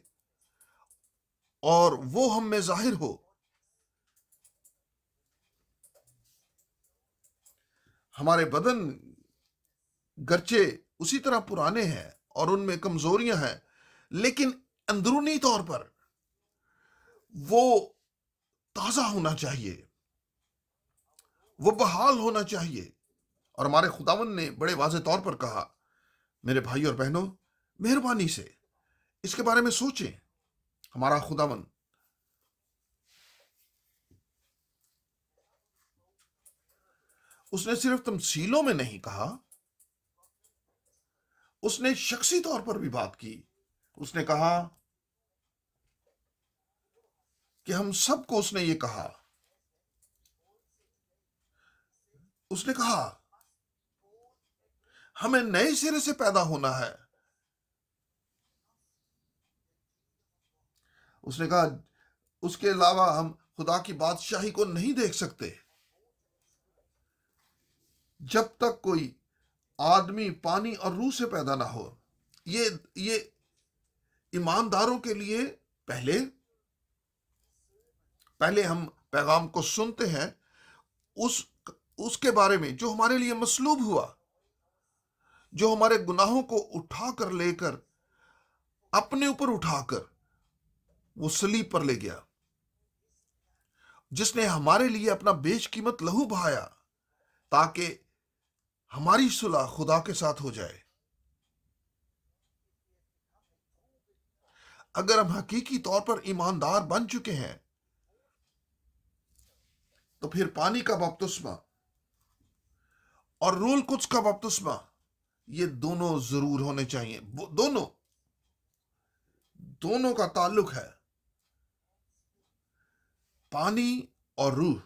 اور وہ ہم میں ظاہر ہو۔ ہمارے بدن گرچہ اسی طرح پرانے ہیں اور ان میں کمزوریاں ہیں، لیکن اندرونی طور پر وہ تازہ ہونا چاہیے، وہ بحال ہونا چاہیے۔ اور ہمارے خداوند نے بڑے واضح طور پر کہا، میرے بھائی اور بہنوں، مہربانی سے اس کے بارے میں سوچیں۔ ہمارا خداوند اس نے صرف تمثیلوں میں نہیں کہا، اس نے شخصی طور پر بھی بات کی۔ اس نے کہا کہ ہم سب کو اس نے یہ کہا، اس نے کہا ہمیں نئے سرے سے پیدا ہونا ہے۔ اس نے کہا اس کے علاوہ ہم خدا کی بادشاہی کو نہیں دیکھ سکتے جب تک کوئی آدمی پانی اور روح سے پیدا نہ ہو۔ یہ ایمانداروں کے لیے پہلے ہم پیغام کو سنتے ہیں، اس اس کے بارے میں جو ہمارے لیے مصلوب ہوا، جو ہمارے گناہوں کو اٹھا کر لے کر اپنے اوپر اٹھا کر وہ صلیب پر لے گیا، جس نے ہمارے لیے اپنا بیش قیمت لہو بہایا تاکہ ہماری صلح خدا کے ساتھ ہو جائے۔ اگر ہم حقیقی طور پر ایماندار بن چکے ہیں تو پھر پانی کا بپتسمہ اور روح القدس کا بپتسمہ، یہ دونوں ضرور ہونے چاہیے۔ دونوں کا تعلق ہے، پانی اور روح۔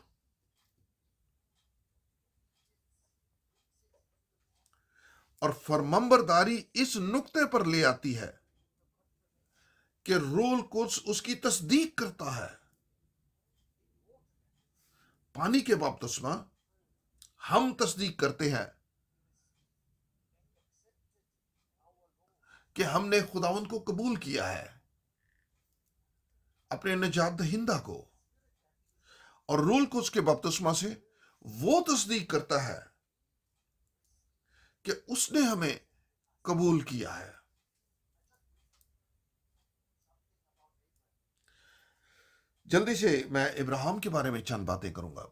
اور فرمانبرداری اس نقطے پر لے آتی ہے کہ روح القدس اس کی تصدیق کرتا ہے۔ پانی کے بپتسمہ ہم تصدیق کرتے ہیں کہ ہم نے خداوند کو قبول کیا ہے، اپنے نجات دہندہ کو، اور روح القدس کے بپتسمہ سے وہ تصدیق کرتا ہے کہ اس نے ہمیں قبول کیا ہے۔ جلدی سے میں ابراہیم کے بارے میں چند باتیں کروں گا۔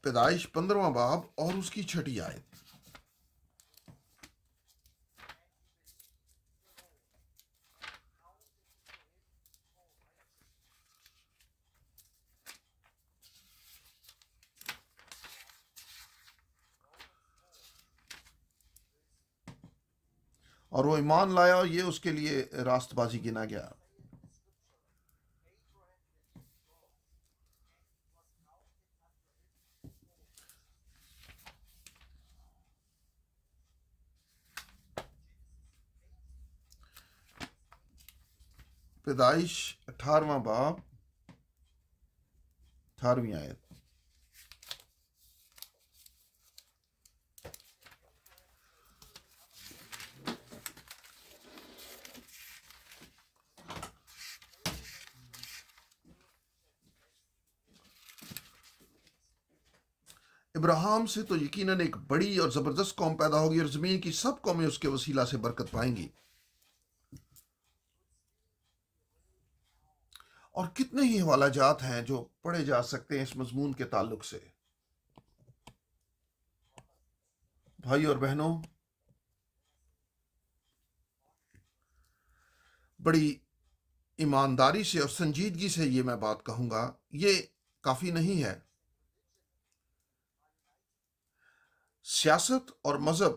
پیدائش 15واں باب اور اس کی 6 آیت۔ اور وہ ایمان لایا اور یہ اس کے لیے راست بازی گنا گیا۔ پیدائش 18واں باب 18ویں آیت۔ ابراہیم سے تو یقیناً ایک بڑی اور زبردست قوم پیدا ہوگی، اور زمین کی سب قومیں اس کے وسیلہ سے برکت پائیں گی۔ اور کتنے ہی حوالہ جات ہیں جو پڑھے جا سکتے ہیں اس مضمون کے تعلق سے۔ بھائی اور بہنوں، بڑی ایمانداری سے اور سنجیدگی سے یہ میں بات کہوں گا، یہ کافی نہیں ہے۔ سیاست اور مذہب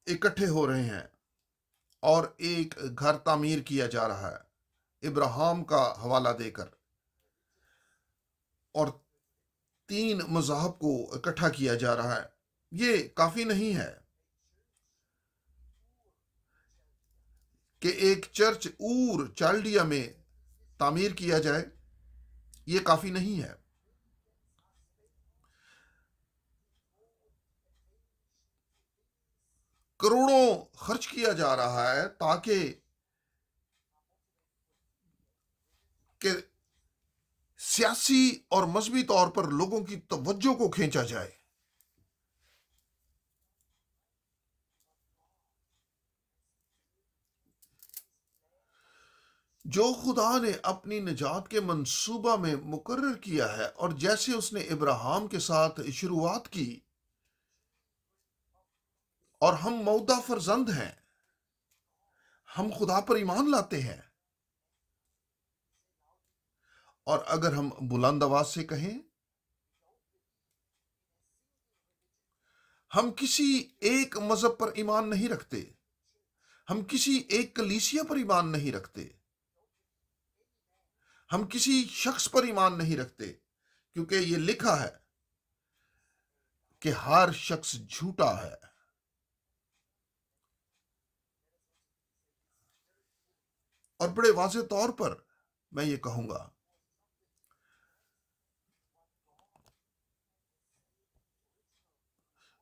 اکٹھے ہو رہے ہیں اور ایک گھر تعمیر کیا جا رہا ہے ابراہیم کا حوالہ دے کر، اور 3 مذاہب کو اکٹھا کیا جا رہا ہے۔ یہ کافی نہیں ہے۔ کہ ایک چرچ اور چالڈیا میں تعمیر کیا جائے، یہ کافی نہیں ہے۔ کروڑوں خرچ کیا جا رہا ہے تاکہ کہ سیاسی اور مذہبی طور پر لوگوں کی توجہ کو کھینچا جائے۔ جو خدا نے اپنی نجات کے منصوبہ میں مقرر کیا ہے، اور جیسے اس نے ابراہیم کے ساتھ شروعات کی، اور ہم مودع فرزند ہیں، ہم خدا پر ایمان لاتے ہیں، اور اگر ہم بلند آواز سے کہیں، ہم کسی ایک مذہب پر ایمان نہیں رکھتے، ہم کسی ایک کلیسیا پر ایمان نہیں رکھتے، ہم کسی شخص پر ایمان نہیں رکھتے، کیونکہ یہ لکھا ہے کہ ہر شخص جھوٹا ہے۔ اور بڑے واضح طور پر میں یہ کہوں گا،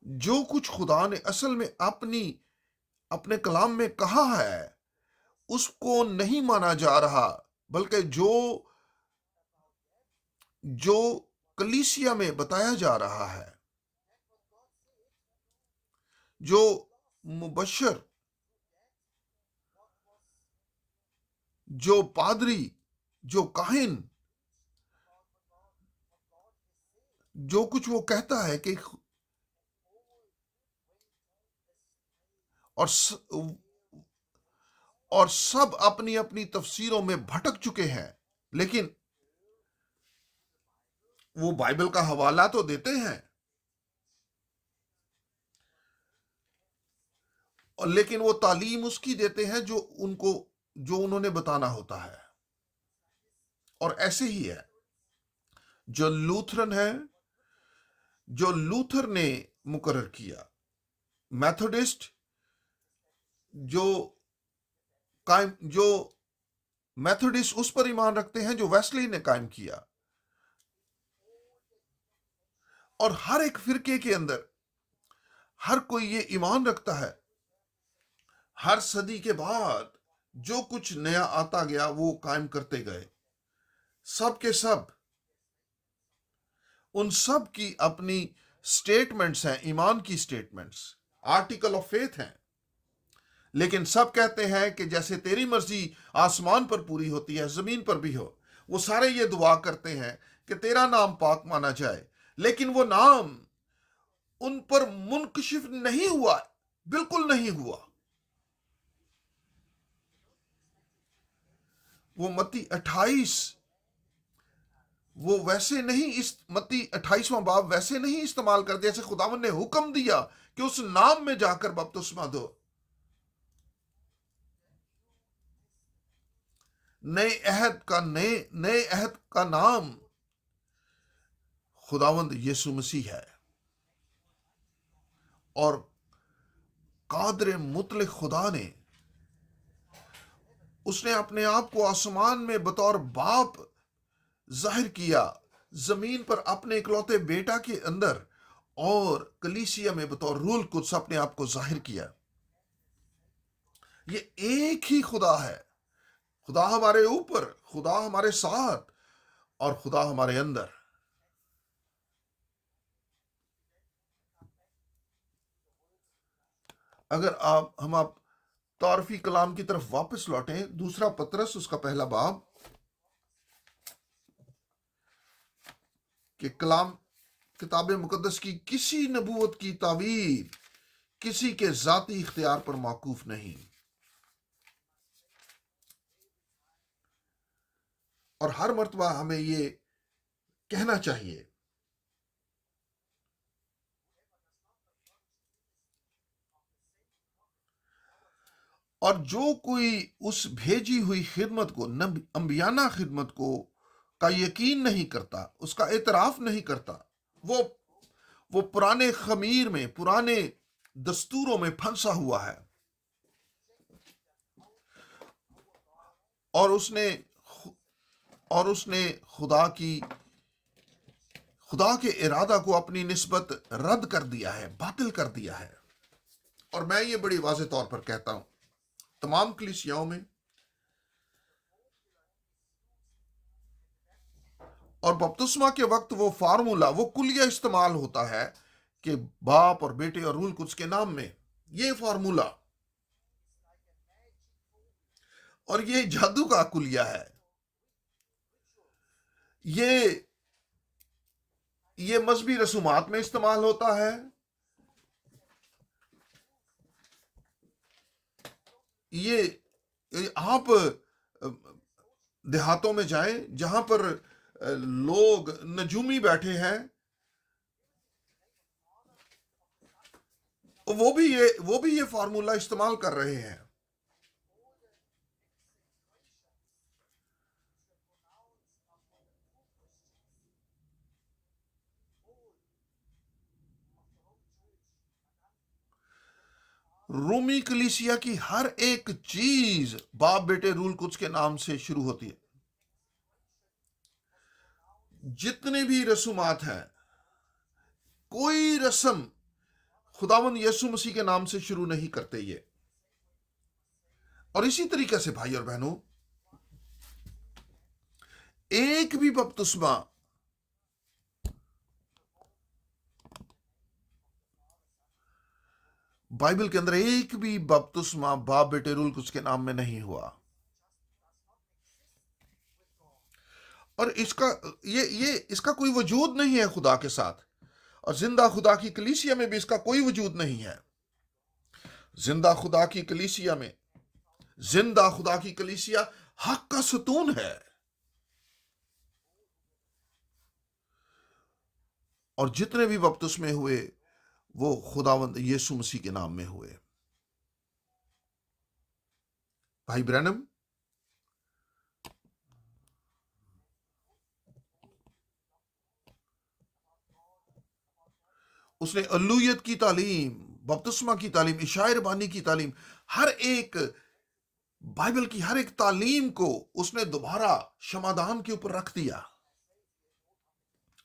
جو کچھ خدا نے اصل میں اپنے کلام میں کہا ہے، اس کو نہیں مانا جا رہا، بلکہ جو کلیسیا میں بتایا جا رہا ہے، جو مبشر، جو پادری، جو کاہن، جو کچھ وہ کہتا ہے کہ اور اور سب اپنی اپنی تفسیروں میں بھٹک چکے ہیں، لیکن وہ بائبل کا حوالہ تو دیتے ہیں، اور لیکن وہ تعلیم اس کی دیتے ہیں جو انہوں نے بتانا ہوتا ہے۔ اور ایسے ہی ہے جو لوتھرن ہے، جو لوتھر نے مقرر کیا، میتھوڈسٹ جو جو میتھوڈسٹ اس پر ایمان رکھتے ہیں جو ویسلی نے قائم کیا، اور ہر ایک فرقے کے اندر ہر کوئی یہ ایمان رکھتا ہے، ہر صدی کے بعد جو کچھ نیا آتا گیا وہ قائم کرتے گئے، سب کے سب، ان سب کی اپنی سٹیٹمنٹس ہیں، ایمان کی سٹیٹمنٹس، آرٹیکل آف فیتھ ہیں، لیکن سب کہتے ہیں کہ جیسے تیری مرضی آسمان پر پوری ہوتی ہے، زمین پر بھی ہو۔ وہ سارے یہ دعا کرتے ہیں کہ تیرا نام پاک مانا جائے، لیکن وہ نام ان پر منکشف نہیں ہوا، بالکل نہیں ہوا۔ وہ متی 28، وہ ویسے نہیں، متی 28واں باب ویسے نہیں استعمال کر دیا جیسے خداوند نے حکم دیا کہ اس نام میں جا کر بپتسمہ دو۔ نئے عہد کا نام خداوند یسوع مسیح ہے، اور قادر مطلق خدا نے اس نے اپنے آپ کو آسمان میں بطور باپ ظاہر کیا، زمین پر اپنے اکلوتے بیٹا کے اندر، اور کلیسیا میں بطور روح القدس اپنے آپ کو ظاہر کیا۔ یہ ایک ہی خدا ہے، خدا ہمارے اوپر، خدا ہمارے ساتھ، اور خدا ہمارے اندر۔ اگر ہم تعارفی کلام کی طرف واپس لوٹیں، دوسرا پطرس اس کا پہلا باب، کہ کتاب مقدس کی کسی نبوت کی تعویل کسی کے ذاتی اختیار پر موقوف نہیں، اور ہر مرتبہ ہمیں یہ کہنا چاہیے، اور جو کوئی اس بھیجی ہوئی خدمت کو، انبیانہ خدمت کو کا یقین نہیں کرتا، اس کا اعتراف نہیں کرتا، وہ پرانے خمیر میں، پرانے دستوروں میں پھنسا ہوا ہے۔ اور اس نے اور اس نے خدا کے ارادہ کو اپنی نسبت رد کر دیا ہے، باطل کر دیا ہے۔ اور میں یہ بڑی واضح طور پر کہتا ہوں، تمام کلیسیاؤں میں اور بپتسمہ کے وقت وہ فارمولا، وہ کلیہ استعمال ہوتا ہے کہ باپ اور بیٹے اور روح القدس کے نام میں، یہ فارمولا، اور یہ جادو کا کلیہ ہے۔ یہ مذہبی رسومات میں استعمال ہوتا ہے۔ یہ آپ دیہاتوں میں جائیں جہاں پر لوگ نجومی بیٹھے ہیں، وہ بھی یہ فارمولا استعمال کر رہے ہیں۔ رومی کلیسیا کی ہر ایک چیز باپ بیٹے روح القدس کے نام سے شروع ہوتی ہے۔ جتنے بھی رسومات ہیں، کوئی رسم خداوند یسوع مسیح کے نام سے شروع نہیں کرتے یہ۔ اور اسی طریقے سے بھائی اور بہنوں، ایک بھی بپتسمہ بائبل کے اندر، ایک بھی بپتسمہ باپ بیٹے روح القدس کے نام میں نہیں ہوا۔ اور اس کا کوئی وجود نہیں ہے خدا کے ساتھ، اور زندہ خدا کی کلیسیا میں بھی اس کا کوئی وجود نہیں ہے۔ زندہ خدا کی کلیسیا حق کا ستون ہے، اور جتنے بھی بپتسمے ہوئے وہ خداوند یسوع مسیح کے نام میں ہوئے۔ بھائی برینم، اس نے الوہیت کی تعلیم، بپتسمہ کی تعلیم، عشاء ربانی کی تعلیم، ہر ایک بائبل کی ہر ایک تعلیم کو اس نے دوبارہ شمادان کے اوپر رکھ دیا۔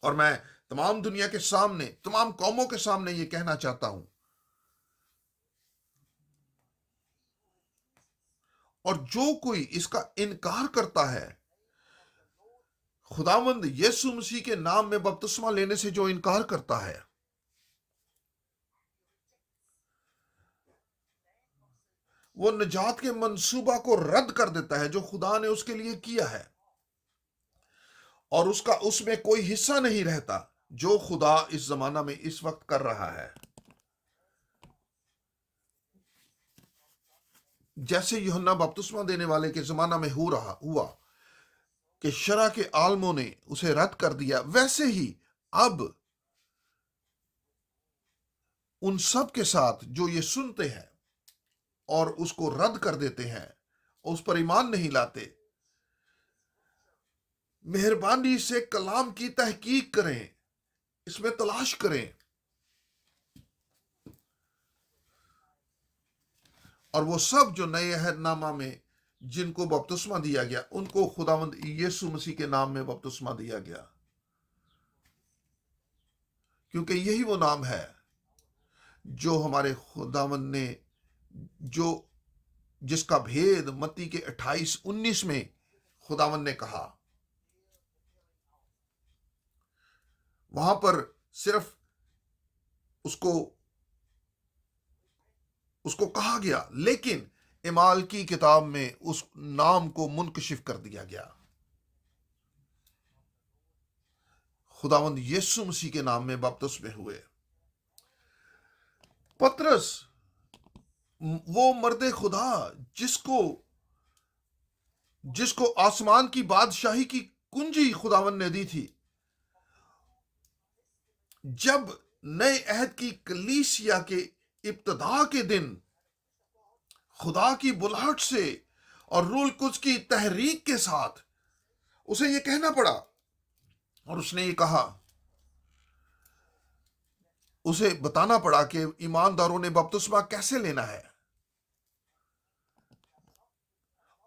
اور میں تمام دنیا کے سامنے، تمام قوموں کے سامنے یہ کہنا چاہتا ہوں، اور جو کوئی اس کا انکار کرتا ہے، خداوند یسوع مسیح کے نام میں بپتسمہ لینے سے جو انکار کرتا ہے، وہ نجات کے منصوبہ کو رد کر دیتا ہے جو خدا نے اس کے لیے کیا ہے، اور اس میں کوئی حصہ نہیں رہتا جو خدا اس زمانہ میں اس وقت کر رہا ہے۔ جیسے یوحنا بپتسمہ دینے والے کے زمانہ میں ہوا کہ شرع کے عالموں نے اسے رد کر دیا، ویسے ہی اب ان سب کے ساتھ جو یہ سنتے ہیں اور اس کو رد کر دیتے ہیں، اس پر ایمان نہیں لاتے، مہربانی سے کلام کی تحقیق کریں، اس میں تلاش کریں، اور وہ سب جو نئے عہد نامہ میں جن کو بپتسمہ دیا گیا، ان کو خداوند یسوع مسیح کے نام میں بپتسمہ دیا گیا، کیونکہ یہی وہ نام ہے جو ہمارے خداوند نے، جس کا بھید متی کے 28:19 میں خداوند نے کہا۔ وہاں پر صرف اس کو کہا گیا، لیکن اعمال کی کتاب میں اس نام کو منکشف کر دیا گیا۔ خداوند یسوع مسیح کے نام میں بپتسمے ہوئے۔ پترس، وہ مرد خدا جس کو آسمان کی بادشاہی کی کنجی خداوند نے دی تھی، جب نئے عہد کی کلیسیا کے ابتدا کے دن خدا کی بلاہٹ سے اور روح القدس کی تحریک کے ساتھ اسے یہ کہنا پڑا، اور اس نے یہ کہا، اسے بتانا پڑا کہ ایمانداروں نے بپتسمہ کیسے لینا ہے،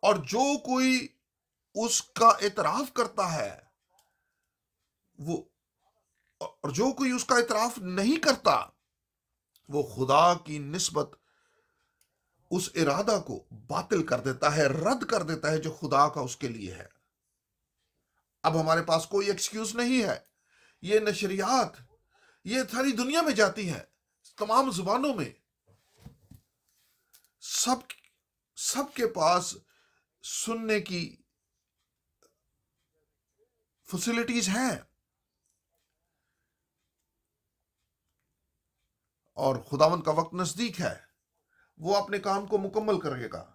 اور جو کوئی اس کا اعتراف کرتا ہے وہ اور جو کوئی اس کا اعتراف نہیں کرتا وہ خدا کی نسبت اس ارادہ کو باطل کر دیتا ہے، رد کر دیتا ہے جو خدا کا اس کے لیے ہے۔ اب ہمارے پاس کوئی ایکسکیوز نہیں ہے۔ یہ نشریات یہ ساری دنیا میں جاتی ہیں، تمام زبانوں میں، سب سب کے پاس سننے کی فیسلٹیز ہیں، اور خداوند کا وقت نزدیک ہے، وہ اپنے کام کو مکمل کرے گا،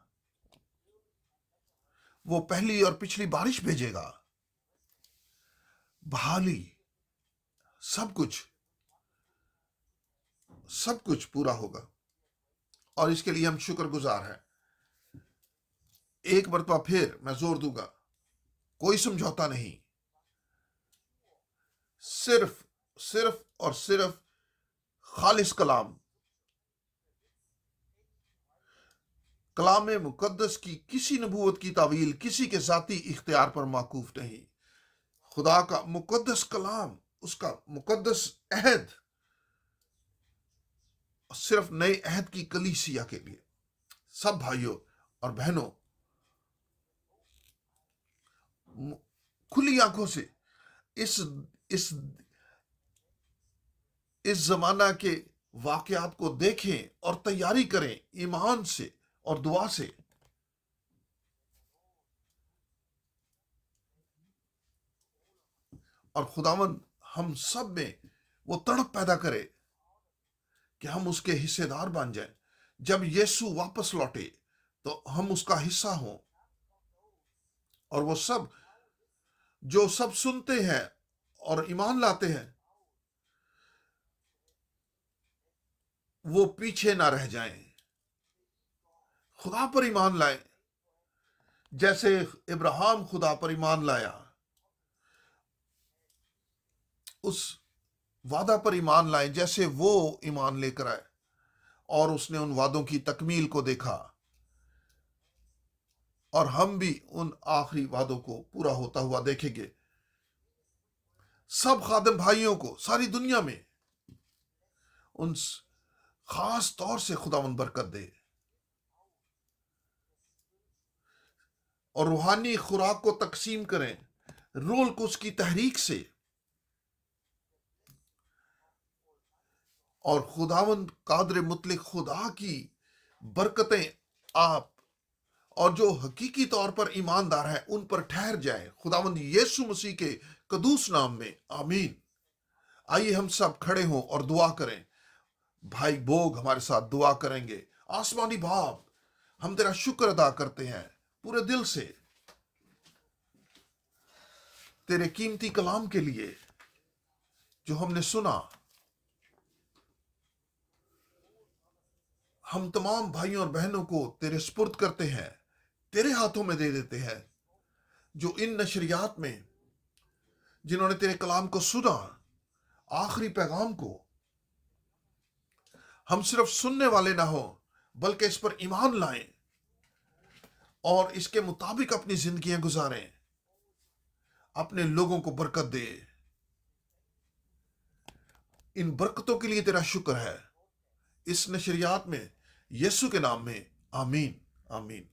وہ پہلی اور پچھلی بارش بھیجے گا، بحالی، سب کچھ پورا ہوگا، اور اس کے لیے ہم شکر گزار ہیں۔ ایک مرتبہ پھر میں زور دوں گا، کوئی سمجھوتا نہیں، صرف اور صرف خالص کلام مقدس کی کسی نبوت کی تعویل کسی کے ذاتی اختیار پر موقوف نہیں۔ خدا کا مقدس کلام، اس کا مقدس عہد صرف نئے عہد کی کلیسیا کے لیے۔ سب بھائیوں اور بہنوں، کھلی آنکھوں سے اس اس اس زمانہ کے واقعات کو دیکھیں اور تیاری کریں ایمان سے اور دعا سے، اور خداوند ہم سب میں وہ تڑپ پیدا کرے کہ ہم اس کے حصے دار بن جائیں۔ جب یسوع واپس لوٹے تو ہم اس کا حصہ ہوں، اور وہ سب جو سب سنتے ہیں اور ایمان لاتے ہیں وہ پیچھے نہ رہ جائیں، خدا پر ایمان لائیں، جیسے ابراہیم خدا پر ایمان لایا، اس وعدہ پر ایمان لائیں جیسے وہ ایمان لے کر آئے، اور اس نے ان وعدوں کی تکمیل کو دیکھا، اور ہم بھی ان آخری وعدوں کو پورا ہوتا ہوا دیکھیں گے۔ سب خادم بھائیوں کو ساری دنیا میں ان خاص طور سے خداوند برکت دے، اور روحانی خوراک کو تقسیم کریں رول کو اس کی تحریک سے، اور خداوند قادر مطلق خدا کی برکتیں آپ اور جو حقیقی طور پر ایماندار ہیں ان پر ٹھہر جائیں، خداوند یسوع مسیح کے قدوس نام میں، آمین۔ آئیے ہم سب کھڑے ہوں اور دعا کریں۔ بھائی بوگ ہمارے ساتھ دعا کریں گے۔ آسمانی باپ، ہم تیرا شکر ادا کرتے ہیں پورے دل سے تیرے قیمتی کلام کے لیے جو ہم نے سنا۔ ہم تمام بھائیوں اور بہنوں کو تیرے سپرد کرتے ہیں، تیرے ہاتھوں میں دے دیتے ہیں، جو ان نشریات میں جنہوں نے تیرے کلام کو سنا، آخری پیغام کو ہم صرف سننے والے نہ ہوں بلکہ اس پر ایمان لائیں اور اس کے مطابق اپنی زندگیاں گزاریں، اپنے لوگوں کو برکت دے۔ ان برکتوں کے لیے تیرا شکر ہے اس نشریات میں، یسوع کے نام میں، آمین، آمین۔